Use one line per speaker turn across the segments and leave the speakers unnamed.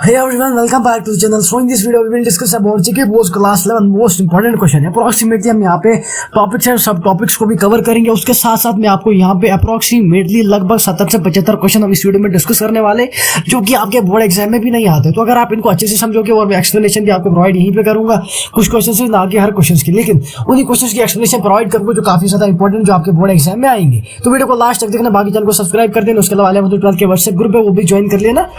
Hey everyone, welcome back to the channel. So in this video, we will discuss about GK Board class 11 most important question है। Approximately हम यहाँ पे topics and सब topics को भी cover करेंगे। उसके साथ साथ मैं आपको यहाँ पे अप्रोक्सीमेटली लगभग 70 से 75 क्वेश्चन हम इस वीडियो में डिस्कस करने वाले, जो कि आपके बोर्ड एग्जाम में भी नहीं आते। तो अगर आप इनको अच्छे से समझोगे और मैं एक्सप्लेनेशन भी आपको प्रोवाइड यहीं पे करूंगा, कुछ क्वेश्चन से ना कि हर क्वेश्चन की, लेकिन उन्हीं क्वेश्चन की एक्सप्लेनेशन प्रोवाइड करूंगा जो काफी ज्यादा इंपॉर्टेंट, जो आपके बोर्ड एग्जाम में आएंगे। तो वीडियो को लास्ट तक देखना, बाकी चैनल को सब्सक्राइब कर देना। उसके अलावा 11 to 12 के व्हाट्सएप ग्रुप है, वो भी ज्वाइन कर लेना।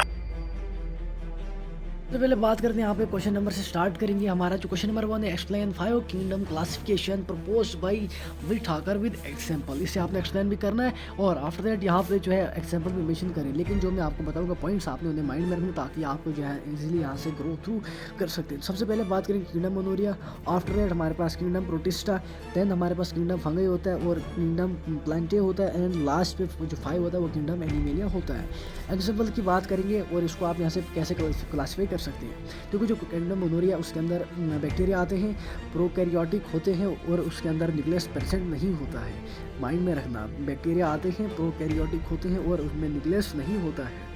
तो पहले बात करते हैं यहाँ पे क्वेश्चन नंबर से स्टार्ट करेंगे। हमारा जो क्वेश्चन नंबर 1 है, explain 5 kingdom classification proposed by Whittaker with example. इसे आपने एक्सप्लेन भी करना है और आफ्टर दैट यहाँ पे जो है एग्जांपल भी मेंशन करें। लेकिन जो मैं आपको बताऊंगा पॉइंट्स आपने उन्हें माइंड में रखना, ताकि आपको जो है इजीली यहाँ से ग्रो थ्रू कर सकते हैं। सबसे पहले बात करेंगे किंगडम मोनोरिया, आफ्टर दैट हमारे पास किंगडम प्रोटिस्टा, देन हमारे पास किंगडम फंगई होता है और किंगडम प्लांटे होता है, एंड लास्ट पे जो 5 होता है वो किंगडम एनिमेलिया होता है। एग्जाम्पल की बात करेंगे और इसको आप यहाँ से कैसे क्लासीफाई कर सकते हैं। क्योंकि जो किंगडम मोनोरिया उसके अंदर बैक्टीरिया आते हैं, प्रोकैरियोटिक होते हैं और उसके अंदर न्यूक्लियस प्रेजेंट नहीं होता है। माइंड में रखना, बैक्टीरिया आते हैं, प्रोकैरियोटिक होते हैं और उसमें न्यूक्लियस नहीं होता है।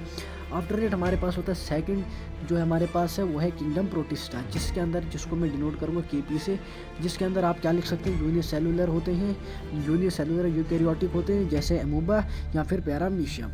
आफ्टर दैट हमारे पास होता है सेकंड जो हमारे पास है वो है किंगडम प्रोटिस्टा, जिसके अंदर, जिसको मैं डिनोट करूँगा केपी से, जिसके अंदर आप क्या लिख सकते हैं, यूनिसेलुलर होते हैं, यूनिसेलुलर यूकैरियोटिक होते हैं जैसे एमोबा या फिर पैरामीशियम,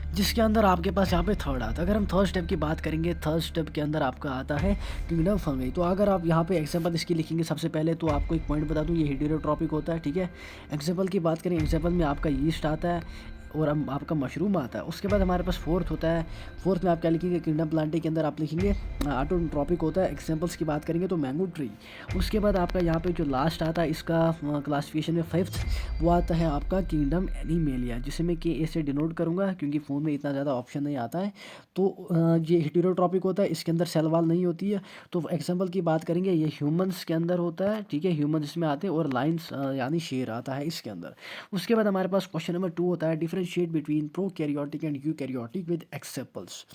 जिसके अंदर आपके पास यहाँ पे थर्ड आता है। अगर हम थर्ड स्टेप की बात करेंगे, थर्ड स्टेप के अंदर आपका आता है किंगडम फंगई। तो अगर आप यहाँ पे एग्जांपल इसकी लिखेंगे, सबसे पहले तो आपको एक पॉइंट बता दूँ, ये हेटेरोट्रॉपिक होता है, ठीक है। एग्जांपल की बात करें, एग्जांपल में आपका यीस्ट आता है और आपका मशरूम आता है। उसके बाद हमारे पास फोर्थ होता है, फोर्थ में आप क्या लिखेंगे, किंगडम प्लांटे के अंदर आप लिखेंगे ऑटोट्रॉपिक होता है। एग्जांपल्स की बात करेंगे तो मैंगो ट्री। उसके बाद आपका यहाँ पे जो लास्ट आता है इसका क्लासिफिकेशन में फिफ्थ, वो आता है आपका किंगडम एनिमेलिया, जिसे मैं के ए से डिनोट करूँगा क्योंकि फ़ोन में इतना ज़्यादा ऑप्शन नहीं आता है। तो ये हेटेरोट्रॉपिक होता है, इसके अंदर सेल वाल नहीं होती है। तो एग्जाम्पल की बात करेंगे, ये ह्यूमन्स के अंदर होता है, ठीक है, ह्यूमन इसमें आते हैं, और लाइन्स यानी शेर आता है इसके अंदर। उसके बाद हमारे पास क्वेश्चन नंबर 2 होता है, differentiate between prokaryotic and eukaryotic with examples.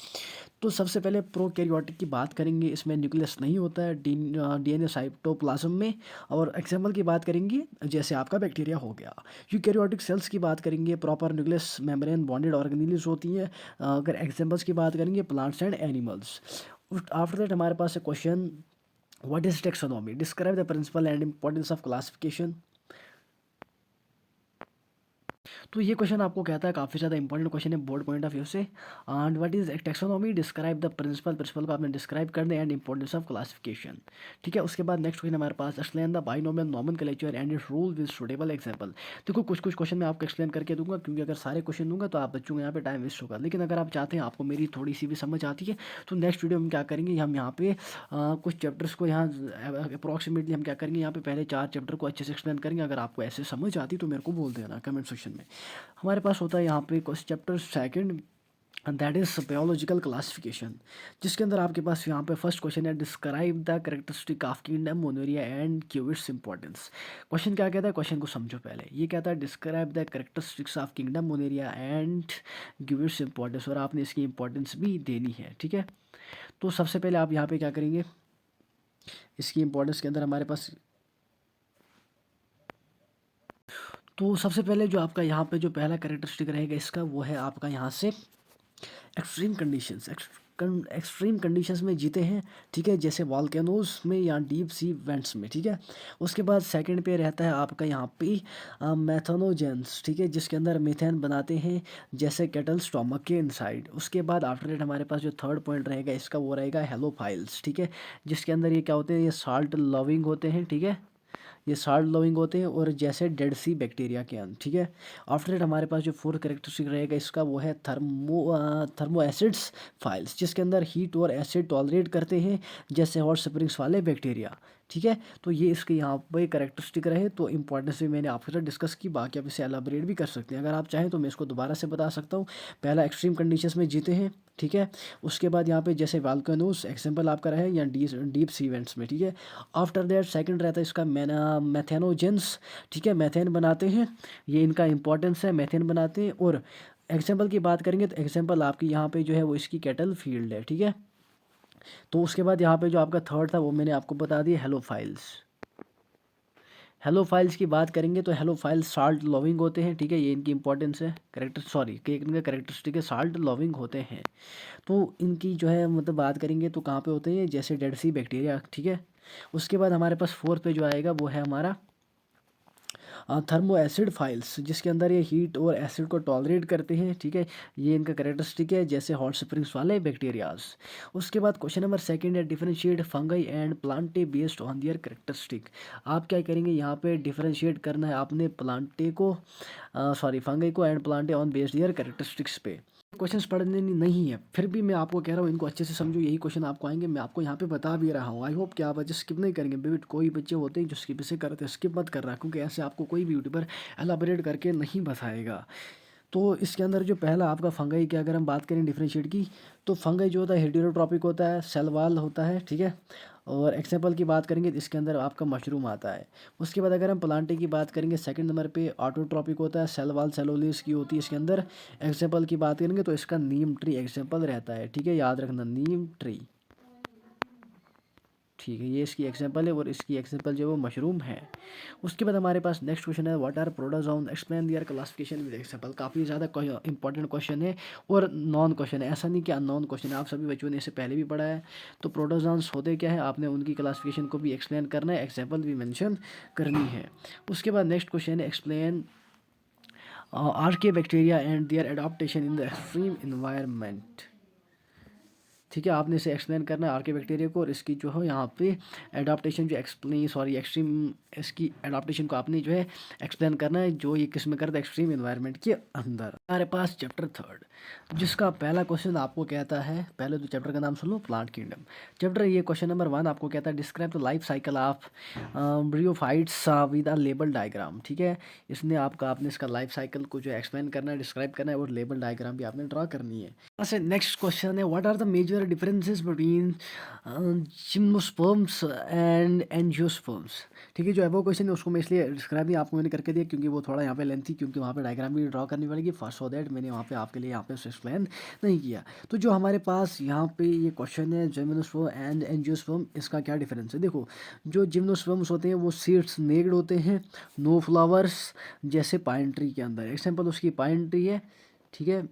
तो सबसे पहले प्रोकैरियोटिक की बात करेंगे, इसमें न्यूक्लियस नहीं होता है डीएनए साइटोप्लाज्म में। और एग्जांपल की बात करेंगे जैसे आपका बैक्टीरिया हो गया। यूकैरियोटिक सेल्स की बात करेंगे, proper nucleus membrane bonded organelles होती हैं। अगर एग्जांपल्स की बात करेंगे, plants and animals. After that हमारे पास है question, what is taxonomy, describe the principle and importance of classification. तो ये क्वेश्चन आपको कहता है, काफ़ी ज़्यादा इंपॉर्टेंट क्वेश्चन है बोर्ड पॉइंट ऑफ व्यू से। And what is taxonomy, describe the principle, principle को आपने डिस्क्राइब करना एंड इंपॉर्टेंस ऑफ क्लासिफिकेशन, ठीक है। उसके बाद नेक्स्ट क्वेश्चन हमारे पास, explain the binomial nomenclature and its rule with suitable example. देखो कुछ कुछ क्वेश्चन मैं आपको एक्सप्लेन करके दूंगा, क्योंकि अगर सारे क्वेश्चन दूंगा तो आप बच्चों को यहाँ पे टाइम वेस्ट होगा। लेकिन अगर आप चाहते हैं आपको मेरी थोड़ी सी भी समझ आती है, तो नेक्स्ट वीडियो में क्या करेंगे, हम यहाँ पे कुछ चैप्टर्स को यहाँ अप्रॉक्सीमेटली हम क्या करेंगे, यहाँ पे पहले 4 चैप्टर को अच्छे से एक्सप्लेन करेंगे। अगर आपको ऐसे समझ आती तो मेरे को बोल देना कमेंट सेक्शन में। हमारे पास होता है यहाँ पे chapter second, that is biological classification, जिसके अंदर आपके पास यहाँ पे फर्स्ट क्वेश्चन है, describe the characteristic of kingdom Monera and give its importance. Question क्या कहता है, क्वेश्चन को समझो पहले। ये कहता है describe the characteristics of kingdom Monera and give its importance, और आपने इसकी इंपॉर्टेंस भी देनी है, ठीक है। तो सबसे पहले आप यहाँ पे क्या करेंगे, इसकी इंपॉर्टेंस के अंदर हमारे पास, तो सबसे पहले जो आपका यहाँ पे जो पहला कैरेक्टरिस्टिक रहेगा इसका, वो है आपका यहाँ से एक्सट्रीम कंडीशंस, एक्सट्रीम कंडीशंस में जीते हैं, ठीक है, जैसे वॉल्केनोज में या डीप सी वेंट्स में, ठीक है। उसके बाद सेकंड पे रहता है आपका यहाँ पे मैथनोजेंस, ठीक है, जिसके अंदर मीथेन बनाते हैं जैसे केटल स्टोमक के इनसाइड। उसके बाद आफ्टर दैट हमारे पास जो थर्ड पॉइंट रहेगा इसका, वो रहेगा हेलोफाइल्स, ठीक है, जिसके अंदर ये क्या होते हैं, ये साल्ट लविंग होते हैं, ठीक है, ये साल्ट लविंग होते हैं, और जैसे डेड सी बैक्टीरिया के अंदर, ठीक है। आफ्टर दैट हमारे पास जो फोर्थ करेक्टरिस्टिक रहेगा इसका, वो है थर्मो एसिड्स फाइल्स, जिसके अंदर हीट और एसिड टॉलरेट करते हैं जैसे हॉट स्प्रिंग्स वाले बैक्टीरिया, ठीक है। तो ये इसके यहाँ पे करेक्टरिस्टिक रहे। तो इंपॉर्टेंस भी मैंने आपके साथ डिस्कस की, बाकी आप इसे एलाबरेट भी कर सकते हैं अगर आप चाहें तो मैं इसको दोबारा से बता सकता हूँ। पहला एक्सट्रीम कंडीशंस में जीते हैं, ठीक है। उसके बाद यहाँ पे जैसे वॉल्केनोस एग्जांपल आपका रहे, या डीप सी इवेंट्स में, ठीक है। आफ्टर दैट सेकंड रहता है इसका मैथेनोजेंस, ठीक है, मैथेन बनाते हैं, ये इनका इंपॉर्टेंस है, मैथेन बनाते हैं। और एग्जांपल की बात करेंगे तो एग्जांपल आपकी यहाँ पे जो है वो इसकी कैटल फील्ड है, ठीक है। तो उसके बाद यहाँ पे जो आपका थर्ड था वो मैंने आपको बता दिया, हेलोफाइल्स। हेलो फाइल्स की बात करेंगे तो हेलो फाइल साल्ट लविंग होते हैं, ठीक है, ये इनकी इंपॉर्टेंस है, कि इनका करेक्टरिस्टिक है साल्ट लविंग होते हैं। तो इनकी जो है मतलब बात करेंगे तो कहाँ पे होते हैं, जैसे डेड सी बैक्टीरिया, ठीक है। उसके बाद हमारे पास फोर्थ पे जो आएगा वो है हमारा थर्मो एसिड फाइल्स, जिसके अंदर ये हीट और एसिड को टॉलरेट करते हैं, ठीक है। ये इनका करेक्टरिस्टिक है, जैसे हॉट स्प्रिंग्स वाले बैक्टीरियाज। उसके बाद क्वेश्चन नंबर सेकंड है differentiate fungi and plantae based on their characteristic. आप क्या करेंगे यहाँ पे, डिफरेंशिएट करना है आपने प्लांटे को फंगाई को and plantae on based their characteristics पे। क्वेश्चंस पढ़ने नहीं है, फिर भी मैं आपको कह रहा हूँ इनको अच्छे से समझो, यही क्वेश्चन आपको आएंगे, मैं आपको यहाँ पे बता भी रहा हूँ। आई होप कि आप बच्चे स्किप नहीं करेंगे, बेबी कोई बच्चे होते हैं जो स्किप से करते हैं, स्किप मत कर रहा, क्योंकि ऐसे आपको कोई भी यूट्यूबर एलाबोरेट करके नहीं बताएगा। तो इसके अंदर जो पहला आपका फंगाई की अगर हम बात करें डिफरेंशिएट की, तो फंगाई जो होता है हेटेरोट्रॉपिक होता है, सेल वाल होता है, ठीक है। और एग्जाम्पल की बात करेंगे तो इसके अंदर आपका मशरूम आता है। उसके बाद अगर हम प्लांटे की बात करेंगे सेकंड नंबर पे ऑटोट्रॉपिक होता है, सेल वाल सेलोलिस की होती है इसके अंदर। एग्जाम्पल की बात करेंगे तो इसका नीम ट्री एग्जाम्पल रहता है, ठीक है, याद रखना नीम ट्री, ठीक है, ये इसकी एग्जांपल है और इसकी एग्जांपल जो है वो मशरूम है। उसके बाद हमारे पास नेक्स्ट क्वेश्चन है what are protozoan explain their classification with example. काफ़ी ज़्यादा इंपॉर्टेंट क्वेश्चन है और नॉन क्वेश्चन है, ऐसा नहीं कि अननोन क्वेश्चन है, आप सभी बच्चों ने इसे पहले भी पढ़ा है। तो प्रोटोजोन्स होते क्या है, आपने उनकी क्लासिफिकेशन को भी एक्सप्लेन करना है, एग्जाम्पल भी मैंशन करनी है। उसके बाद नेक्स्ट क्वेश्चन है explain archaebacteria and their adaptation in the extreme environment, ठीक है। आपने इसे एक्सप्लेन करना है आर्के बैक्टीरिया को, और इसकी जो है यहाँ पे एडाप्टेशन जो एक्सट्रीम, इसकी एडाप्टेशन को आपने जो है एक्सप्लेन करना है, जो ये किस में करता है, एक्सट्रीम एनवायरनमेंट के अंदर। हमारे पास चैप्टर थर्ड, जिसका पहला क्वेश्चन आपको कहता है, पहले तो चैप्टर का नाम सुन लो, प्लांट किंगडम। चैप्टर ये क्वेश्चन नंबर 1 आपको कहता है describe the life cycle of bryophytes with a label diagram, ठीक है। इसने आपने इसका लाइफ साइकिल को जो एक्सप्लेन करना है, डिस्क्राइब करना है, और लेबल डायग्राम भी आपने ड्रा करनी है। यहाँ से नेक्स्ट क्वेश्चन है what are the major differences between gymnosperms and angiosperms, ठीक है। जो एबो क्वेश्चन है उसको मैं इसलिए डिस्क्राइब नहीं आपको मैंने करके दिया क्योंकि वो थोड़ा यहाँ पे लेंथी, क्योंकि वहाँ पे डायग्राम भी ड्रॉ करनी पड़ेगी फर्स्ट, सो दैट मैंने वहाँ पे आपके लिए यहाँ पे एक्सप्लेन नहीं किया। तो जो हमारे पास यहाँ पे ये क्वेश्चन है जिम्नोस्पर्म एंड एंजियोस्पर्म, इसका क्या डिफरेंस है, देखो जो जिम्नोस्पर्म्स होते हैं वो सीड्स नेक्ड होते हैं, नो फ्लावर्स, जैसे पाइन ट्री के अंदर एग्जाम्पल उसकी पाइन ट्री है, ठीक है,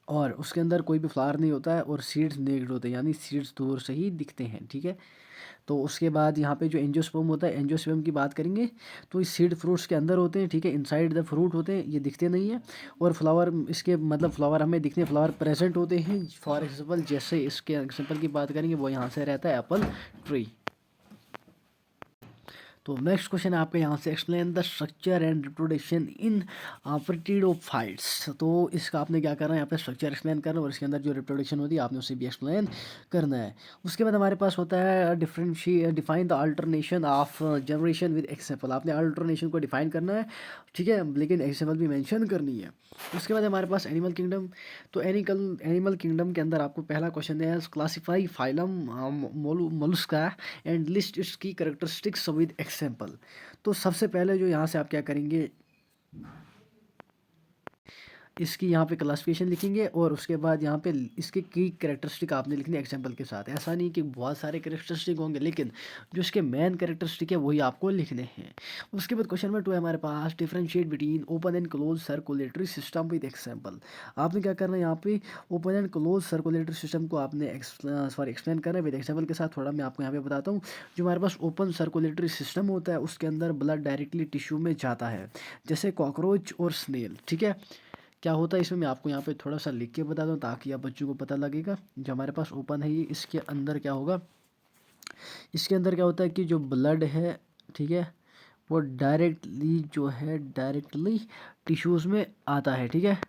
और उसके अंदर कोई भी फ्लावर नहीं होता है, और सीड्स नेक्ड होते हैं, यानी सीड्स दूर से ही दिखते हैं, ठीक है। तो उसके बाद यहाँ पे जो एंजियोस्पर्म होता है, एंजियोस्पर्म की बात करेंगे तो ये सीड फ्रूट्स के अंदर होते हैं, ठीक है, इनसाइड द फ्रूट होते हैं, ये दिखते नहीं है। और फ्लावर, इसके मतलब फ्लावर हमें दिखते हैं, फ्लावर प्रेजेंट होते हैं, फॉर एग्जाम्पल जैसे इसके एग्जाम्पल की बात करेंगे वो यहाँ से रहता है एप्पल ट्री। तो नेक्स्ट क्वेश्चन है आपके यहाँ से explain the structure and reproduction in pteridophytes. तो इसका आपने क्या करना है, यहाँ पे स्ट्रक्चर एक्सप्लेन करना है, और इसके अंदर जो रिप्रोडक्शन होती है आपने उसे भी एक्सप्लेन करना है। उसके बाद हमारे पास होता है define the alternation of generation with example. आपने अल्टरनेशन को डिफाइन करना है, ठीक है, लेकिन एग्जाम्पल भी मेंशन करनी है। उसके बाद हमारे पास एनिमल किंगडम। तो एनिमल किंगडम के अंदर आपको पहला क्वेश्चन है classify phylum Mollusca and list it's की कैरेक्टरिस्टिक्स विद एग्जाम्पल। तो सबसे पहले जो यहाँ से आप क्या करेंगे, इसकी यहाँ पे क्लासिफिकेशन लिखेंगे, और उसके बाद यहाँ पे इसके की कैरेक्टरिस्टिक आपने लिखनी है एग्जाम्पल के साथ। ऐसा नहीं कि बहुत सारे कैरेक्टरिस्टिक होंगे, लेकिन जो इसके मेन कैरेक्टरिस्टिक है वही आपको लिखने हैं। उसके बाद क्वेश्चन नंबर 2 है हमारे पास differentiate between open and close circulatory system with example. आपने क्या करना है यहाँ पे, open and close circulatory system को आपने एक्सप्लेन करना है विद एग्जाम्पल के साथ। थोड़ा मैं आपको यहाँ पे बताता हूँ, जो हमारे पास ओपन सर्कुलेटरी सिस्टम होता है उसके अंदर ब्लड डायरेक्टली टिश्यू में जाता है, जैसे कॉकरोच और स्नेल, ठीक है। क्या होता है इसमें मैं आपको यहाँ पे थोड़ा सा लिख के बता दूँ ताकि आप बच्चों को पता लगेगा। जो हमारे पास ओपन है ये, इसके अंदर क्या होगा, इसके अंदर क्या होता है कि जो ब्लड है, ठीक है, वो डायरेक्टली टिश्यूज़ में आता है, ठीक है।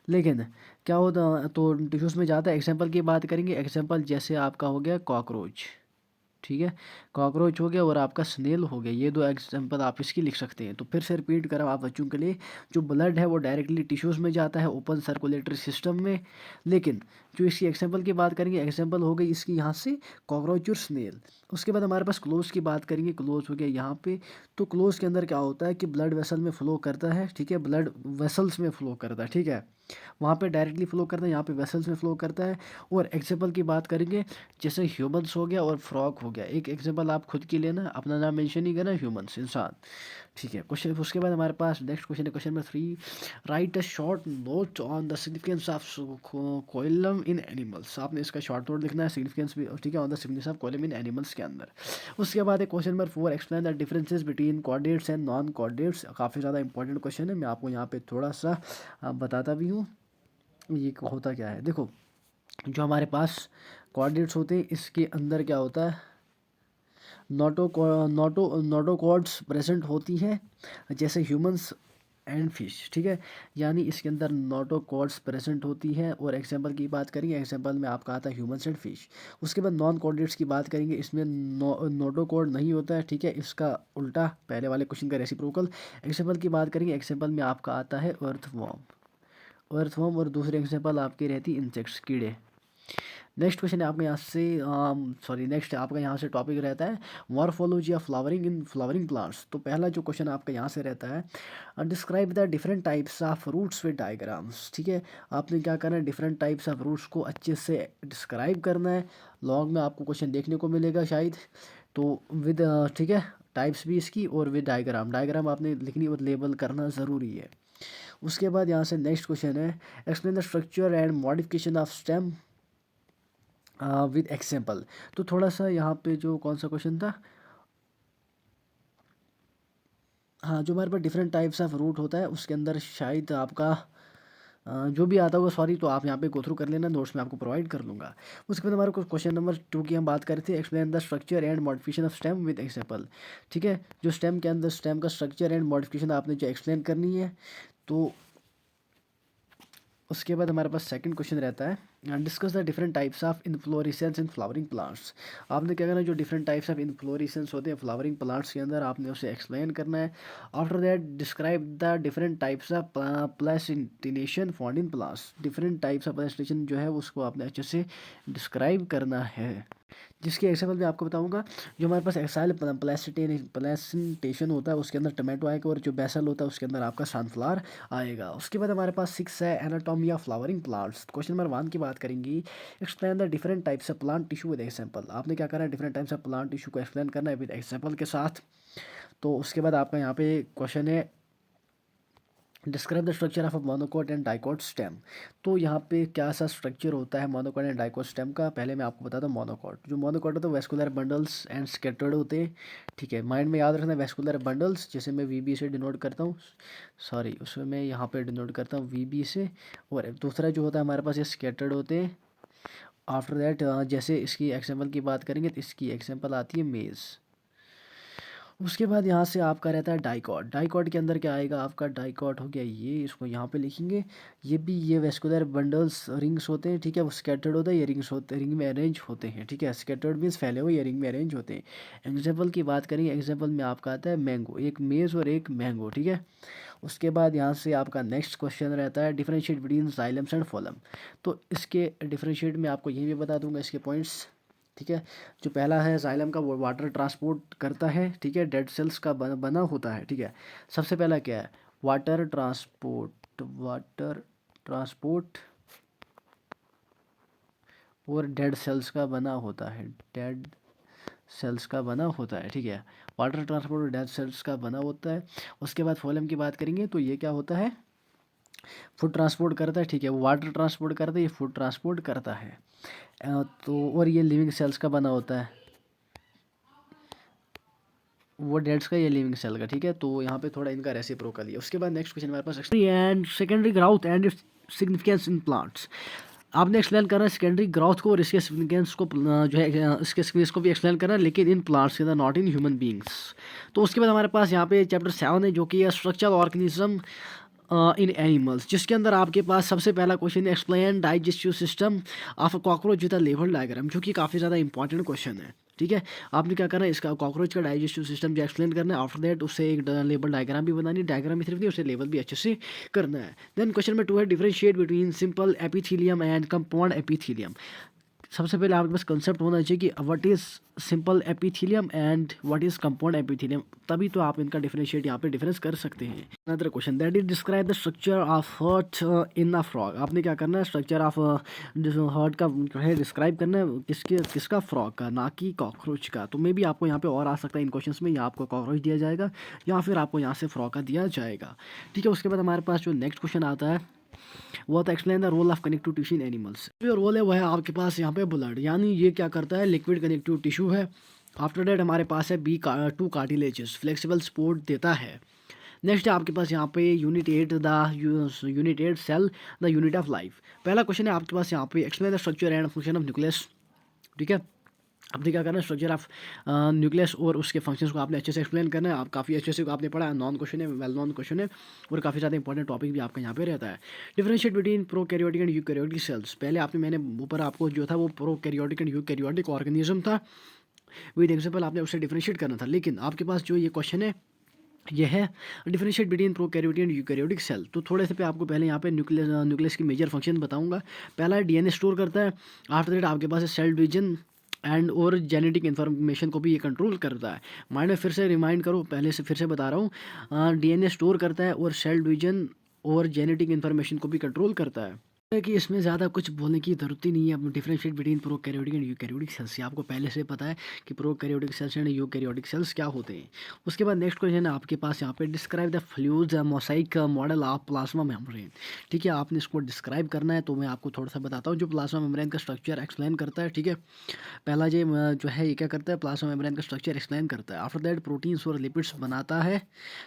लेकिन क्या होता, तो टिश्यूज़ में जाता है, एग्जाम्पल की बात करेंगे, एग्जाम्पल जैसे आपका हो गया कॉकरोच, ठीक है, कॉकरोच हो गया और आपका स्नेल हो गया, ये दो एग्जांपल आप इसकी लिख सकते हैं। तो फिर से रिपीट करा आप बच्चों के लिए, जो ब्लड है वो डायरेक्टली टिश्यूज़ में जाता है ओपन सर्कुलेटरी सिस्टम में, लेकिन जो इसकी एग्जाम्पल की बात करेंगे, एग्जाम्पल हो गई इसकी यहाँ से कॉकरोच और स्नेल। उसके बाद हमारे पास क्लोज की बात करेंगे, क्लोज हो गया यहाँ पे। तो क्लोज के अंदर क्या होता है कि ब्लड वेसल में फ्लो करता है, ठीक है, ब्लड वेसल्स में फ्लो करता है, ठीक है, वहाँ पे डायरेक्टली फ्लो करता है, यहाँ पे वेसल्स में फ्लो करता है। और एग्जाम्पल की बात करेंगे, जैसे ह्यूमंस हो गया और फ्रॉग हो गया। एक एग्जाम्पल आप खुद की लेना, अपना नाम मेंशन नहीं करना, ह्यूमंस इंसान, ठीक है। क्वेश्चन उसके बाद हमारे पास नेक्स्ट क्वेश्चन है, question number 3, write a short note on the significance of coelom in animals. आपने इसका शॉर्ट नोट लिखना है, सिग्निफिकेंस भी, ठीक है, on the significance of coelom in animals के अंदर। उसके बाद है question number 4, explain the differences between chordates and non chordates. काफ़ी ज़्यादा इंपॉर्टेंट क्वेश्चन है, मैं आपको यहाँ पे थोड़ा सा बताता भी हूँ ये होता क्या है। देखो, जो हमारे पास कॉर्डेट्स होते हैं, इसके अंदर क्या होता है, नोटोकॉर्ड्स प्रेजेंट होती है, जैसे ह्यूमंस एंड फिश, ठीक है, यानी इसके अंदर नोटोकॉर्ड्स प्रेजेंट होती है। और एग्जांपल की बात करेंगे, एग्जांपल में आपका आता है ह्यूमंस एंड फिश। उसके बाद नॉन कॉर्डेट्स की बात करेंगे, इसमें नोटोकॉर्ड नहीं होता है, ठीक है, इसका उल्टा पहले वाले क्वेश्चन का रेसिप्रोकल। एग्जांपल की बात करेंगे, एग्जांपल में आपका आता है अर्थवॉर्म, और दूसरे एग्जांपल आपकी रहती इंसेक्ट्स, कीड़े। नेक्स्ट क्वेश्चन है आपका यहाँ से, नेक्स्ट आपका यहाँ से टॉपिक रहता है morphology of flowering in flowering plants. तो पहला जो क्वेश्चन आपका यहाँ से रहता है, describe the different types of roots with diagrams, ठीक है। आपने क्या करना है, डिफरेंट टाइप्स ऑफ रूट्स को अच्छे से डिस्क्राइब करना है। लॉग में आपको क्वेश्चन देखने को मिलेगा शायद, तो विद, ठीक है, टाइप्स भी इसकी और विद डायग्राम, डायग्राम आपने लिखनी और लेबल करना ज़रूरी है। उसके बाद यहाँ से नेक्स्ट क्वेश्चन है, explain the structure and modification of stem with example. तो थोड़ा सा यहाँ पे जो कौन सा क्वेश्चन था, हाँ, जो हमारे पास डिफरेंट टाइप्स ऑफ रूट होता है उसके अंदर शायद आपका जो भी आता होगा, सॉरी, तो आप यहाँ पे गो थ्रू कर लेना, नोट्स में आपको प्रोवाइड कर लूँगा। उसके बाद हमारे को क्वेश्चन नंबर 2 की हम बात कर रहे थे, explain the structure and modification of stem with example, ठीक है। जो स्टेम के अंदर स्टेम का स्ट्रक्चर एंड मॉडिफिकेशन आपने जो एक्सप्लेन करनी है। तो उसके बाद हमारे पास सेकंड क्वेश्चन रहता है, discuss the different types of inflorescence in flowering plants. आपने क्या करना है, जो डिफरेंट टाइप्स ऑफ इन्फ्लोरेसेंस होते हैं फ्लावरिंग प्लांट्स के अंदर, आपने उसे एक्सप्लेन करना है। After that describe the different types of plastination found in plants. Different types of plastination जो है उसको आपने अच्छे से डिस्क्राइब करना है, जिसके एग्जाम्पल मैं आपको बताऊंगा। जो हमारे पास एक्साइल प्लेसेंटेशन होता है उसके अंदर टमाटो आएगा, और जो बेसल होता है उसके अंदर आपका सनफ्लावर आएगा। उसके बाद हमारे पास 6 है, anatomy of flowering plants. Question number 1 की बात करेंगी, explain the different types of plant tissue with example. आपने क्या करना है, different types of plant tissue को एक्सप्लेन करना है विद एग्जाम्पल के साथ। तो उसके बाद आपका यहाँ पे क्वेश्चन है, describe the structure of a monocot and dicot stem. तो यहाँ पे क्या सा स्ट्रक्चर होता है मोनोकोट एंड डाइकोट स्टेम का, पहले मैं आपको बताता हूँ। मोनोकोट, जो मोनोकोट होता है वेस्कुलर बंडल्स एंड स्कैटर्ड होते हैं, ठीक है, माइंड में याद रखना वेस्कुलर बंडल्स, जैसे मैं वीबी से डिनोट करता हूँ, सॉरी, उसमें मैं यहाँ पे डिनोट करता हूँ वीबी से। और दूसरा जो होता है हमारे पास ये स्कैटर्ड होते हैं। आफ्टर दैट जैसे इसकी एग्जाम्पल की बात करेंगे तो इसकी एग्जाम्पल आती है मेज़। उसके बाद यहाँ से आपका रहता है डाइकॉट। डाइकॉट के अंदर क्या आएगा, आपका डाइकॉट हो गया ये, इसको यहाँ पे लिखेंगे। ये भी ये वेस्कुलर बंडल्स रिंग्स होते हैं, ठीक है, वो स्कैटर्ड होता है, ये रिंग्स होते, रिंग में अरेंज होते हैं, ठीक है। स्कैटर्ड मीन्स फैले हुए, ये रिंग में अरेंज होते हैं। एग्जाम्पल की बात करेंगे, एग्जाम्पल में आपका आता है मैंगो, एक मेज़ और एक मैंगो, ठीक है। उसके बाद यहाँ से आपका नेक्स्ट क्वेश्चन रहता है, डिफरेंशिएट बिटवीन जाइलम्स एंड फोलम। तो इसके डिफरेंशिएट में आपको ये भी बता दूंगा इसके पॉइंट्स, ठीक है। जो पहला है जाइलम का, वो वाटर ट्रांसपोर्ट करता है, ठीक है, डेड सेल्स का बना होता है, ठीक है। सबसे पहला क्या है, वाटर ट्रांसपोर्ट और डेड सेल्स का बना होता है, डेड सेल्स का बना होता है, ठीक है। वाटर ट्रांसपोर्ट और डेड सेल्स का बना होता है। उसके बाद फोलम की बात करेंगे तो ये क्या होता है, फूड ट्रांसपोर्ट करता है, ठीक है, वो वाटर ट्रांसपोर्ट करता है, ये फूड ट्रांसपोर्ट करता है। तो और ये लिविंग सेल्स का बना होता है, वो डेड्स का, ये लिविंग सेल का, ठीक है। तो यहाँ पे थोड़ा इनका रेसिप्रोकल है। उसके बाद नेक्स्ट क्वेश्चन हमारे पास, and secondary growth and its significance in plants. आपने एक्सप्लेन करना है सेकेंडरी ग्रोथ को और इसके सिग्निफिकेंस को, जो है इसके सिग्निफिकेंस को भी एक्सप्लेन करना है, लेकिन इन प्लांट्स के अंदर, नॉट इन ह्यूमन बींग्स। तो उसके बाद हमारे पास यहाँ पे चैप्टर 7 है, जो कि है स्ट्रक्चरल ऑर्गेनिज्म इन एनिमल्स, जिसके अंदर आपके पास सबसे पहला क्वेश्चन है, explain digestive system of a cockroach with a level diagram, जो कि काफ़ी ज़्यादा इंपॉर्टेंट क्वेश्चन है। ठीक है, आपने क्या करना है, इसका कॉकरोच का डाइजेस्टिव सिस्टम जो एक्सप्लेन करना है, आफ्टर दैट उससे एक लेबल डायग्राम भी बनानी है, डायग्राम भी सिर्फ नहीं, उससे लेबल भी अच्छे से करना है। देन क्वेश्चन नंबर 2 है differentiate between simple epithelium and compound epithelium. सबसे पहले आपके पास कंसेप्ट होना चाहिए कि what is simple epithelium and what is compound epithelium, तभी तो आप इनका डिफरेंशिएट यहाँ पे डिफरेंस कर सकते हैं। Another question that is describe the structure of heart in a frog. आपने क्या करना है, स्ट्रक्चर ऑफ हार्ट का जो है डिस्क्राइब करना है, किसका, फ्रॉग का, ना कि कॉकरोच का। तो मे भी आपको यहाँ पे और आ सकता है इन क्वेश्चंस में, या आपको कॉकरोच दिया जाएगा या फिर आपको यहाँ से फ्रॉग का दिया जाएगा। ठीक है, उसके बाद हमारे पास जो नेक्स्ट क्वेश्चन आता है वो था explain the role of connective tissue in animals. जो रोल है वो है आपके पास यहाँ पे ब्लड, यानी ये क्या करता है, लिक्विड कनेक्टिव टिश्यू है। आफ्टर दैट हमारे पास है B2 कार्टिलेजेस, फ्लेक्सिबल सपोर्ट देता है। नेक्स्ट है आपके पास यहाँ पे unit 8 cell the unit of life. पहला क्वेश्चन है आपके पास यहाँ पे explain the structure and function of nucleus. ठीक है, आपने क्या करना है, स्ट्रक्चर ऑफ न्यूक्लियस और उसके फंक्शंस को आपने अच्छे से एक्सप्लेन करना है। आप काफ़ी अच्छे से आपने पढ़ा है, नॉन क्वेश्चन है, वेल नॉन क्वेश्चन है, और काफ़ी ज़्यादा इंपॉर्टेंट टॉपिक भी आपका यहाँ पे रहता है। Differentiate between prokaryotic and eukaryotic cells. पहले मैंने ऊपर आपको जो था वो प्रोकैरियोटिक एंड यूकैरियोटिक ऑर्गेनिज्म था, विद एग्जाम्पल आपने उससे डिफरेंशिएट करना था। लेकिन आपके पास जो ये क्वेश्चन है यह है differentiate between prokaryotic and eukaryotic cell. तो थोड़े से पे आपको पहले यहाँ पे न्यूक्लियस की मेजर फंक्शन बताऊंगा। पहला है डीएनए स्टोर करता है। आफ्टर दैट आपके पास है सेल डिवीजन एंड और जेनेटिक इन्फॉर्मेशन को भी ये कंट्रोल करता है। माइंड में फिर से रिमाइंड करो, पहले से फिर से बता रहा हूँ, डीएनए स्टोर करता है और सेल डिवीजन और जेनेटिक इन्फॉर्मेशन को भी कंट्रोल करता है। कि इसमें ज़्यादा कुछ बोलने की ज़रूरत ही नहीं है। अब differentiate between prokaryotic and eukaryotic cells, आपको पहले से पता है कि prokaryotic cells and eukaryotic cells क्या होते हैं। उसके बाद नेक्स्ट क्वेश्चन है आपके पास यहाँ पे describe the fluid mosaic model of plasma membrane. ठीक है, आपने इसको डिस्क्राइब करना है, तो मैं आपको थोड़ा सा बताता हूँ जो प्लाज्मा मेम्ब्रेन का स्ट्रक्चर एक्सप्लेन करता है। ठीक है, पहला जो है ये क्या करता है, प्लाज्मा मेम्ब्रेन का स्ट्रक्चर एक्सप्लेन करता है। आफ्टर दैट प्रोटीन्स और लिपिड्स बनाता है।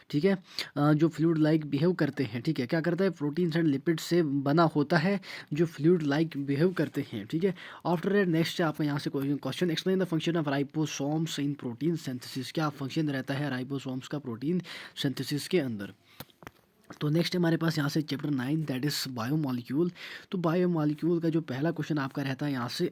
ठीक है, जो फ्लूइड लाइक बिहेव करते हैं। ठीक है, क्या करता है, प्रोटीन्स एंड लिपिड्स से बना होता है जो फ्लूइड लाइक बिहेव करते हैं। ठीक है, आफ्टर दैट नेक्स्ट है आपका यहाँ से question explain the function of ribosomes in protein synthesis. क्या फंक्शन रहता है राइबोसोम्स का प्रोटीन सिंथेसिस के अंदर। तो नेक्स्ट हमारे पास यहाँ से चैप्टर 9 दैट इज़ बायोमॉलिक्यूल। तो बायोमॉलिक्यूल का जो पहला क्वेश्चन आपका रहता है यहाँ से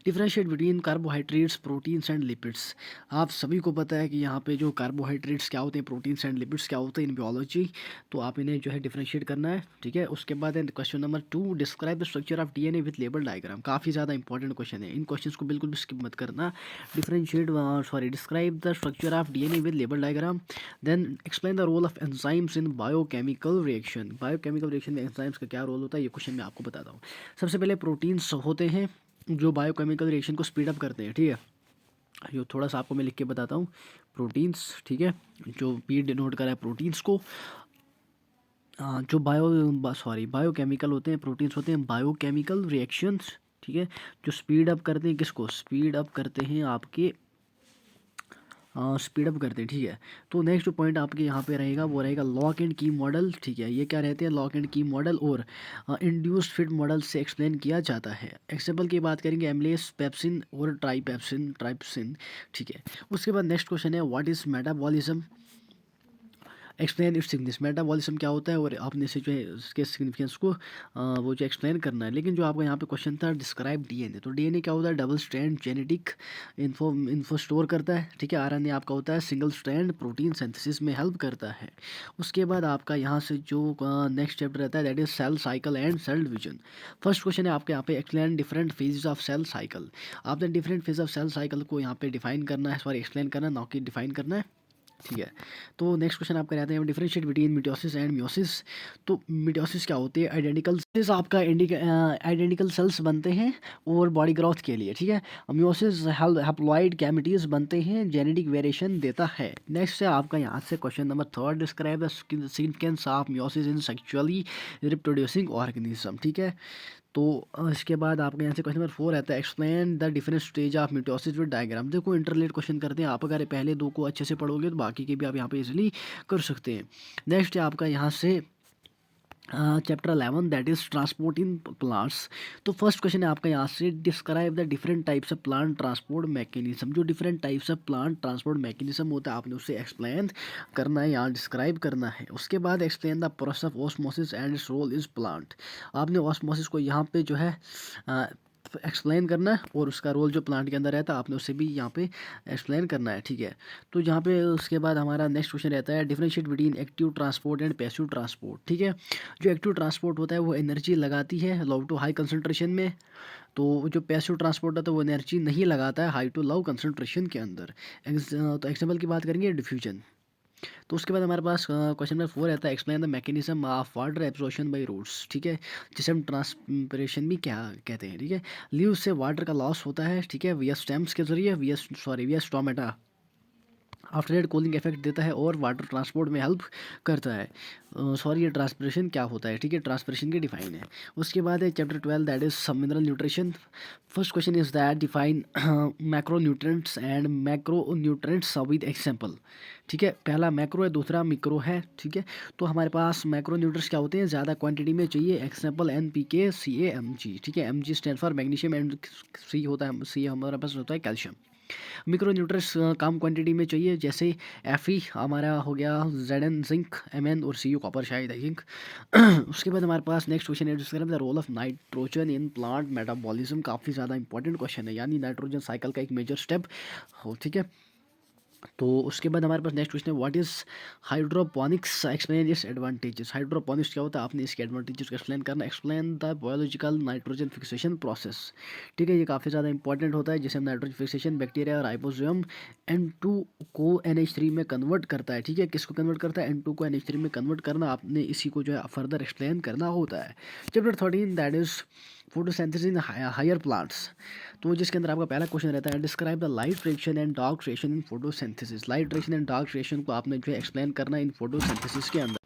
differentiate between carbohydrates proteins and lipids. आप सभी को पता है कि यहाँ पे जो कार्बोहाइड्रेट्स क्या होते हैं, प्रोटीन्स एंड लिपिड्स क्या होते हैं इन बायोलॉजी, तो आप इन्हें जो है डिफरेंशिएट करना है। ठीक है, उसके बाद question number 2 describe the structure of DNA with label diagram. काफ़ी ज़्यादा इंपॉर्टेंट क्वेश्चन है, इन क्वेश्चन को बिल्कुल भी स्किप मत करना। Describe the structure of DNA with label diagram. Then explain the role of enzymes in biochemical reaction. Biochemical reaction में enzymes का क्या रोल होता है, ये क्वेश्चन मैं आपको बताता हूँ। सबसे पहले प्रोटीन्स होते हैं जो बायोकेमिकल रिएक्शन को स्पीड अप करते हैं। ठीक है, जो थोड़ा सा आपको मैं लिख के बताता हूँ, प्रोटीन्स, ठीक है, जो पी डिनोट करा है प्रोटीन्स को, जो बायोकेमिकल होते हैं, प्रोटीन्स होते हैं बायोकेमिकल रिएक्शंस। ठीक है, जो स्पीड अप करते हैं, किसको स्पीड अप करते हैं, आपके स्पीड अप करते हैं। ठीक है, तो नेक्स्ट जो पॉइंट आपके यहाँ पे रहेगा वो रहेगा लॉक एंड की मॉडल। ठीक है, ये क्या रहते हैं, लॉक एंड की मॉडल और इंड्यूस्ड फिट मॉडल से एक्सप्लेन किया जाता है। एग्जाम्पल की बात करेंगे एमलेस, पेप्सिन और ट्राइप्सिन। ठीक है, उसके बाद नेक्स्ट क्वेश्चन है what is metabolism, explain its significance. Metabolism क्या होता है और आपने से जो है उसके सिग्निफिकेंस को वो जो एक्सप्लेन करना है। लेकिन जो आपका यहाँ पे क्वेश्चन था डिस्क्राइब डीएनए, तो डीएनए क्या होता है, double strand genetic info store करता है। ठीक है, आरएनए आपका होता है सिंगल स्ट्रैंड प्रोटीन सिंथेसिस में हेल्प करता है। उसके बाद आपका यहाँ से जो नेक्स्ट चैप्टर रहता है that is cell cycle and cell division. First question है आपके यहाँ पे explain different phases of cell cycle. आपने different phase of cell cycle को यहाँ पे डिफाइन करना है, सॉरी एक्सप्लेन करना है, ना कि डिफाइन करना है। ठीक है, तो नेक्स्ट क्वेश्चन आपका रहते हैं differentiate between mitosis and meiosis. तो मिटोसिस क्या होती है, आइडेंटिकल सेल्स आपका आइडेंटिकल सेल्स बनते हैं और बॉडी ग्रोथ के लिए। ठीक है, मियोसिस हैप्लॉइड गैमेटीज बनते हैं, जेनेटिक वेरिएशन देता है। नेक्स्ट है आपका यहाँ से question number 3 describe the significance of meiosis in sexually reproducing organism. ठीक है, तो इसके बाद आपका यहाँ से क्वेश्चन नंबर 4 रहता है explain the different stage of mitosis with diagram. देखो इंटरलेट क्वेश्चन करते हैं, आप अगर पहले दो को अच्छे से पढ़ोगे तो बाकी के भी आप यहाँ पे इजीली कर सकते हैं। नेक्स्ट है आपका यहाँ से chapter 11 that is transport in plants. तो फर्स्ट क्वेश्चन है आपका यहाँ से describe the different types of plant transport mechanism. जो different types of plant transport mechanism होता है आपने उससे एक्सप्लेन करना है, यहाँ डिस्क्राइब करना है। उसके बाद explain the process of osmosis and its role is plant. आपने ऑस्मोसिस को यहाँ पे जो है एक्सप्लेन करना है और उसका रोल जो प्लांट के अंदर रहता है आपने उसे भी यहाँ पे एक्सप्लेन करना है, ठीक है। तो यहाँ पे उसके बाद हमारा नेक्स्ट क्वेश्चन रहता है differentiate between active transport and passive transport, ठीक है। जो एक्टिव ट्रांसपोर्ट होता है वो एनर्जी लगाती है लो टू हाई कंसनट्रेशन में, तो जो पैसिव ट्रांसपोर्ट होता है वो एनर्जी नहीं लगाता है हाई टू लो कंसनट्रेशन के अंदर। तो एग्जाम्पल की बात करेंगे डिफ्यूजन। तो उसके बाद हमारे पास क्वेश्चन नंबर 4 रहता है explain the mechanism of water absorption by roots, ठीक है, जिसे हम ट्रांसपिरेशन भी क्या कहते हैं, ठीक है। लीव्स से वाटर का लॉस होता है, ठीक है, विया स्टेम्स के जरिए, विया stomata. After that cooling effect देता है और वाटर ट्रांसपोर्ट में हेल्प करता है। ये ट्रांसपिरेशन क्या होता है, ठीक है, ट्रांसपिरेशन की डिफाइन है। उसके बाद है चैप्टर 12 दैट इज सब mineral nutrition. First question is that define macro nutrients and macro nutrients with example, ठीक है। पहला मैक्रो है, दूसरा मिक्रो है, ठीक है। तो हमारे पास मैक्रो न्यूट्रिएंट्स क्या होते हैं, ज़्यादा क्वांटिटी में चाहिए, एग्जांपल NPK CAMG, ठीक है। MG stand for magnesium and C होता है, सी हमारे पास होता है कैल्शियम। मिक्रो न्यूट्रिएंट्स कम क्वांटिटी में चाहिए, जैसे Fe हमारा हो गया, Zn जिंक, Mn और Cu कॉपर शायद आई थिंक। उसके बाद हमारे पास नेक्स्ट क्वेश्चन है जिसका नाम है the role of nitrogen in plant metabolism. काफ़ी ज़्यादा इंपॉर्टेंट क्वेश्चन है, यानी नाइट्रोजन साइकिल का एक मेजर स्टेप हो, ठीक है। तो उसके बाद हमारे पास नेक्स्ट क्वेश्चन है what is hydroponics, explain its advantages. Hydroponics क्या होता है, आपने इसके एडवांटेजेस को एक्सप्लेन करना। Explain the biological nitrogen fixation process, ठीक है, ये काफ़ी ज़्यादा इंपॉर्टेंट होता है, जिसे हम नाइट्रोजन फिक्सेशन बैक्टीरिया और राइबोसोम N2 को NH3 में कन्वर्ट करता है, ठीक है। किसको कन्वर्ट करता है, N2 को NH3 में कन्वर्ट करना, आपने इसी को जो है फर्दर एक्सप्लेन करना होता है। Chapter 13 that is photosynthesis in higher plants, तो जिसके अंदर आपका पहला क्वेश्चन रहता है describe the light reaction and dark reaction in photosynthesis. Light reaction and dark reaction को आपने जो है एक्सप्लेन करना है इन फोटोसिंथेसिस के अंदर।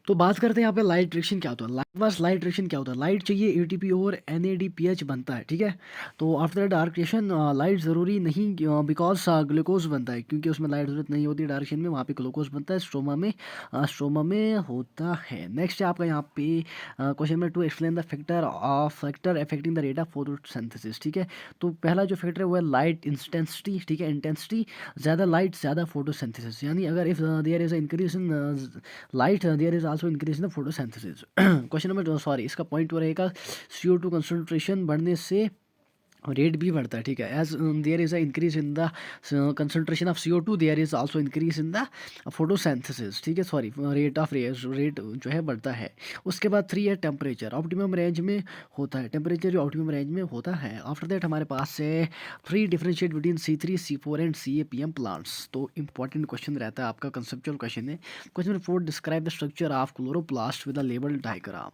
तो बात करते हैं यहाँ पे लाइट रिएक्शन क्या होता है। लाइट रिएक्शन क्या होता है, लाइट चाहिए ATP और NADPH बनता है, ठीक है। तो आफ्टर डार्क रिएक्शन लाइट ज़रूरी नहीं, बिकॉज ग्लूकोज बनता है, क्योंकि उसमें लाइट ज़रूरत नहीं होती डार्क रिएक्शन में, वहाँ पे ग्लूकोज बनता है, स्ट्रोमा में होता है। नेक्स्ट है आपका यहाँ पे question number 2 explain the factor affecting the rate of photosynthesis, ठीक है। तो पहला जो फैक्टर है वो है लाइट इंटेंसिटी, ठीक है, इंटेंसिटी, ज़्यादा लाइट ज़्यादा फोटोसिंथेसिस, यानी अगर if there is increase in light there is also increase in the photosynthesis. Question number इसका पॉइंट वो रहेगा CO2 कंसंट्रेशन बढ़ने से रेट भी बढ़ता है, ठीक है। As there is a increase in the concentration of CO2 there is also increase in the photosynthesis, ठीक है, रेट जो है बढ़ता है। उसके बाद 3 है टेम्परेचर, ऑप्टिमम रेंज में होता है, टेम्परेचर जो ऑप्टिमम रेंज में होता है। आफ्टर दैट हमारे पास है 3 differentiate between C3 C4 and CAPM plants. तो इंपॉर्टेंट क्वेश्चन रहता है आपका, कंसेप्चुअल क्वेश्चन है। Question number 4 describe the structure of chloroplast with a label diagram,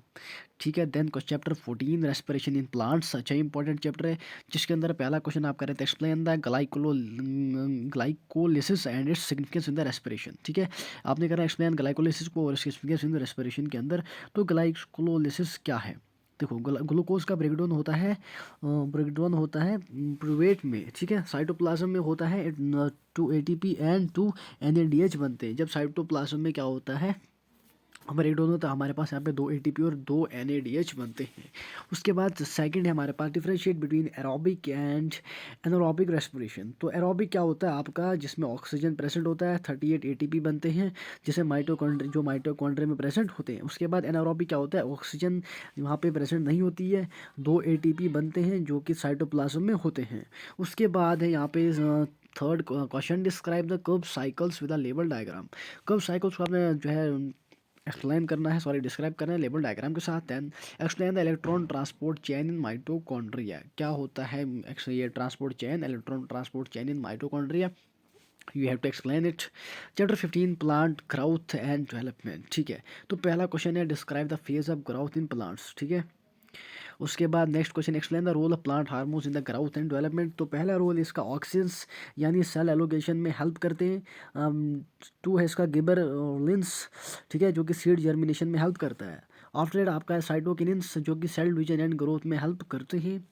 ठीक है। Then chapter 14 respiration in plants, अच्छा इंपॉर्टेंट चैप्टर है, जिसके अंदर पहला क्वेश्चन आपका रहता है explain the glycolysis and its significance in the respiration, ठीक है। आपने करना एक्सप्लेन ग्लाइकोलिसिस को और इसकी सिग्निफिकेंस इन द रेस्पिरेशन के अंदर। तो ग्लाइकोलिसिस क्या है, देखो ग्लूकोज का ब्रेकडाउन होता है प्रूवेट में, ठीक है, साइटोप्लाज्म में होता है, 2 ATP एंड 2 NADH बनते हैं। जब साइटोप्लाज्म में क्या होता है ब्रेकडाउन होता है, हमारे पास यहाँ पे 2 ATP और 2 NADH बनते हैं। उसके बाद सेकंड है हमारे पास differentiate between aerobic and anaerobic respiration. तो एरोबिक क्या होता है आपका, जिसमें ऑक्सीजन प्रेजेंट होता है, 38 ATP बनते हैं, जिसे माइटोकॉन्ड्रिया में प्रेजेंट होते हैं। उसके बाद एनारोबिक क्या होता है, ऑक्सीजन वहाँ पे प्रेजेंट नहीं होती है, 2 ATP बनते हैं जो कि साइटोप्लाज्म में होते हैं। उसके बाद है यहाँ पे third question describe the curve cycles with a label diagram. Curve cycles को आपने जो है एक्सप्लेन करना है, डिस्क्राइब करना है लेबल डायग्राम के साथ। Then explain the electron transport chain in mitochondria. क्या होता है ये transport chain, electron transport chain in mitochondria, you have to explain it. Chapter 15 plant growth and development, ठीक है। तो पहला क्वेश्चन है describe the phase of growth in plants, ठीक है। उसके बाद next question explain the role of plant hormones in the growth and development. तो पहला रोल इसका ऑक्सीजन यानी सेल एलोकेशन में हेल्प करते हैं। 2 है इसका गिबर लिंस, ठीक है, जो कि सीड जर्मिनेशन में हेल्प करता है। आफ्टर दैट आपका साइटोकिनिन्स जो कि सेल डिवीजन एंड ग्रोथ में हेल्प करते हैं।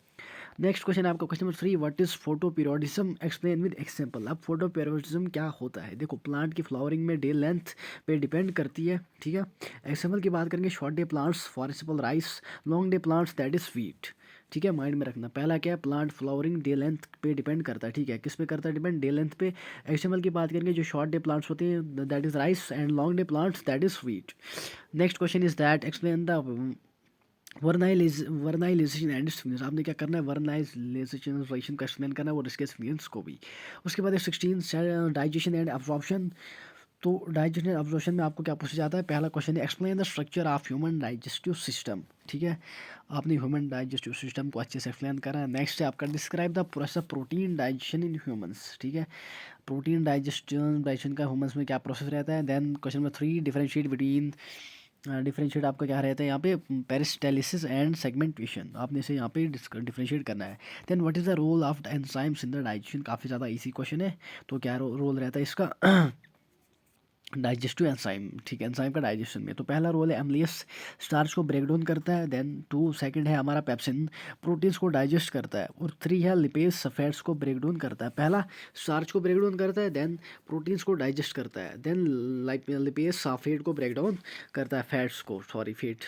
नेक्स्ट क्वेश्चन आपका question number 3 what is photo periodism, explain with example. अब फोटो पीरियोडिज्म क्या होता है, देखो प्लांट की फ्लावरिंग में डे लेंथ पे डिपेंड करती है, ठीक है। एग्जांपल की बात करेंगे short day plants for example rice, long day plants that is wheat, ठीक है, माइंड में रखना। पहला क्या है, प्लांट फ्लावरिंग डे लेंथ पे डिपेंड करता है, ठीक है, किस पे करता है डिपेंड, डे लेंथ पे। एग्जांपल की बात करेंगे जो शॉर्ट डे प्लांट्स होते हैं that is rice and long day plants that is wheat. Next question is that explain the vernalization and significance, आपने क्या करना है, वर्नाइलेशन का एक्सप्लेन करना है और इसके सिग्निफिकेंस को भी। उसके बाद 16 डाइजेशन एंड अब्जॉर्प्शन। तो डाइजेशन एंड अब्जॉर्प्शन में आपको क्या पूछा जाता है, पहला क्वेश्चन है explain the structure of human digestive system. ठीक है, आपने ह्यूमन डाइजेस्टिव सिस्टम को अच्छे से एक्सप्लेन करा है। नेक्स्ट है आपका describe the process of protein digestion in humans. ठीक है, प्रोटीन डाइजेशन का ह्यूमंस में क्या प्रोसेस रहता है। Then question number 3 differentiate between, differentiate आपका क्या रहता है यहाँ पे, पेरिस्टालिसिस एंड सेगमेंटेशन, आपने इसे यहाँ पे डिफरेंशिएट करना है। Then what is the role of enzymes in the digestion, काफ़ी ज़्यादा इजी क्वेश्चन है। तो क्या रोल रहता है इसका, डाइजेस्टिव एंजाइम। ठीक है, एंजाइम का डाइजेशन में तो पहला रोल है एमलियस, स्टार्च को ब्रेक डाउन करता है। देन 2 सेकंड है हमारा पेप्सिन, प्रोटीन्स को डाइजेस्ट करता है। और 3 है लिपेज, फैट्स को ब्रेक डाउन करता है। पहला स्टार्च को ब्रेक डाउन करता है, देन प्रोटीन्स को डाइजेस्ट करता है, देन लिपेज फैट को ब्रेक डाउन करता है, फैट्स को, सॉरी फैट।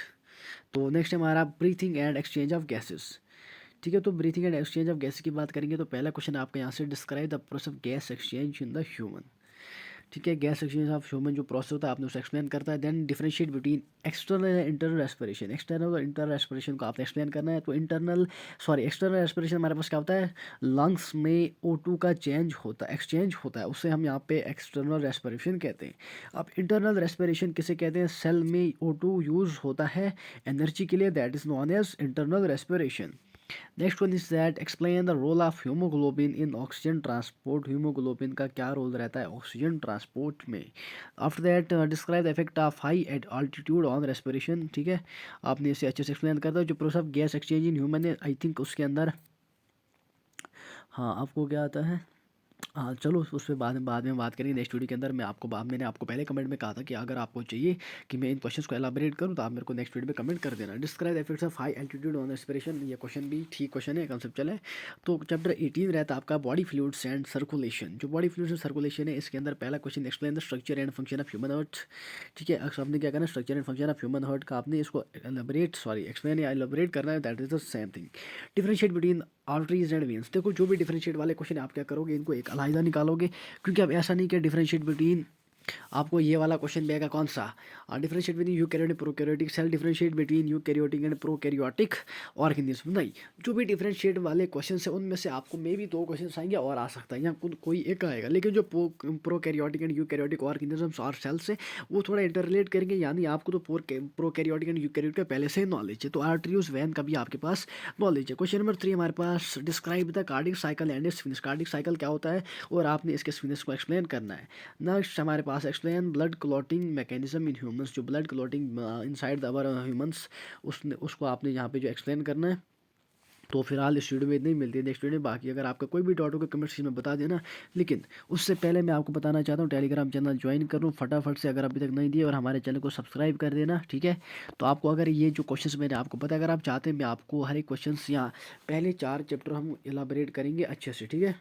तो नेक्स्ट है हमारा breathing and exchange of gases. ठीक है, तो breathing and exchange of gas की बात करेंगे तो पहला क्वेश्चन आपका यहाँ से describe the process of gas exchange in the human. ठीक है, गैस एक्सचेंज ऑफ ह्यूमन जो प्रोसेस होता है आपने उसे एक्सप्लेन करता है। Then differentiate between external and internal respiration, external और इंटरनल रेस्पिरेशन को आपने एक्सप्लेन करना है। तो एक्सटर्नल रेस्पिरेशन हमारे पास क्या होता है, लंग्स में O2 का एक्सचेंज होता है, उससे हम यहाँ पे एक्सटर्नल रेस्पिरेशन कहते हैं। अब इंटरनल रेस्पिरेशन किसे कहते हैं, सेल में O2 यूज होता है एनर्जी के लिए, that is known as internal respiration. Next one is that explain the role of haemoglobin in oxygen transport, haemoglobin का क्या रोल रहता है ऑक्सीजन ट्रांसपोर्ट में। After that describe the effect of high at altitude on respiration. ठीक है, आपने इसे अच्छे से एक्सप्लेन करता है। जो process of gas exchange in human है, आई थिंक उसके अंदर, हाँ आपको क्या आता है, हाँ चलो उस पर बाद में बात करेंगे नेक्स्ट वीडियो के अंदर। मैंने आपको पहले कमेंट में कहा था कि अगर आपको चाहिए कि मैं इन क्वेश्चंस को एलाबरेट करूँ तो आप मेरे को नेक्स्ट वीडियो में कमेंट कर देना। Describe the effects of high altitude on respiration, ये क्वेश्चन भी ठीक क्वेश्चन है, कंसेप्चुअल है। तो चैप्टर 18 रहता है आपका बॉडी फ्लूइड्स एंड सर्कुलेशन। जो बॉडी फ्लूइड्स एंड सर्कुलेशन है, इसके अंदर पहला question explain the structure and function of human heart. ठीक है, आपने क्या करना है, structure and function of human heart का आपने इसको एक्सप्लेन या एलाबरेट करना है, that is the same thing. Differentiate between arteries and veins, देखो जो भी डिफरेंशिएट वाले क्वेश्चन आप क्या करोगे, इनको एक अलग निकालोगे, क्योंकि अब ऐसा नहीं कि डिफरेंशिएट बिटवीन, आपको ये वाला क्वेश्चन मिलेगा कौन सा, differentiate between eukaryotic prokaryotic cell, differentiate between eukaryotic and prokaryotic organism, नहीं। जो भी डिफरेंशिएट वाले क्वेश्चन है उनमें से आपको मे भी 2 क्वेश्चन आएंगे और आ सकता है या कोई एक आएगा, लेकिन जो प्रोकैरियोटिक एंड यूकैरियोटिक ऑर्गेनिज्म और सेल्स है वो थोड़ा इंटररिलेट करेंगे, यानी आपको तो प्रोकैरियोटिक एंड यूकैरियोटिक का पहले से नॉलेज है, तो आर्टरीज वैन का भी आपके पास नॉलेज है। क्वेश्चन नंबर 3 हमारे पास describe the cardiac cycle and its finish, cardiac cycle क्या होता है और आपने इसके फिनिश को एक्सप्लेन करना है। नेक्स्ट हमारे पास explain blood clotting mechanism in humans, जो blood clotting inside the humans, उसको आपने यहाँ पे जो एक्सप्लेन करना है। तो फिलहाल इस वीडियो में इतनी मिलती है नेक्स्ट वीडियो में, बाकी अगर आपका कोई भी डाउट होगा कमेंट सेक्शन में बता देना। लेकिन उससे पहले मैं आपको बताना चाहता हूँ टेलीग्राम चैनल ज्वाइन कर लूँ फटाफट से, अगर अभी तक नहीं दिए, और हमारे चैनल को सब्सक्राइब कर देना। ठीक है, तो आपको अगर ये जो क्वेश्चंस मैंने आपको पता, अगर आप चाहते हैं मैं आपको हर एक क्वेश्चन यहाँ पहले 4 चैप्टर हम एलाबरेट करेंगे अच्छे से। ठीक है,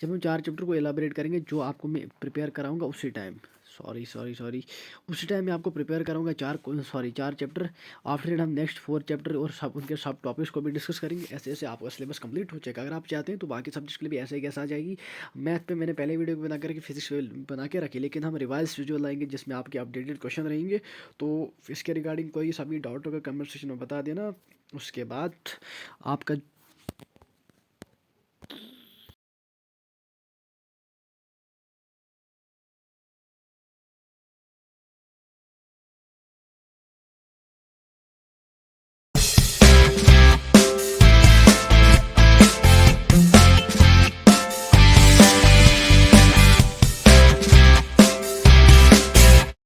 जब हम 4 चैप्टर को एलाबरेट करेंगे जो आपको मैं प्रिपेयर कराऊंगा उसी टाइम, उसी टाइम मैं आपको प्रिपेयर करूँगा 4 चैप्टर। आफ्टर दैट हम नेक्स्ट 4 चैप्टर और सब उनके सब टॉपिक्स को भी डिस्कस करेंगे, ऐसे ऐसे आपका सिलेबस कंप्लीट हो जाएगा। अगर आप चाहते हैं तो बाकी सब्जेक्ट के लिए भी ऐसे ही कैसे आ जाएगी। मैथ पे मैंने पहले वीडियो बना करके फिजिक्स बना के रखी, लेकिन हम रिवाइज वीडियो लाएंगे जिसमें आपके अपडेटेड क्वेश्चन रहेंगे। तो इसके रिगार्डिंग कोई सभी डाउट होगा कमेंट सेक्शन में बता देना। उसके बाद आपका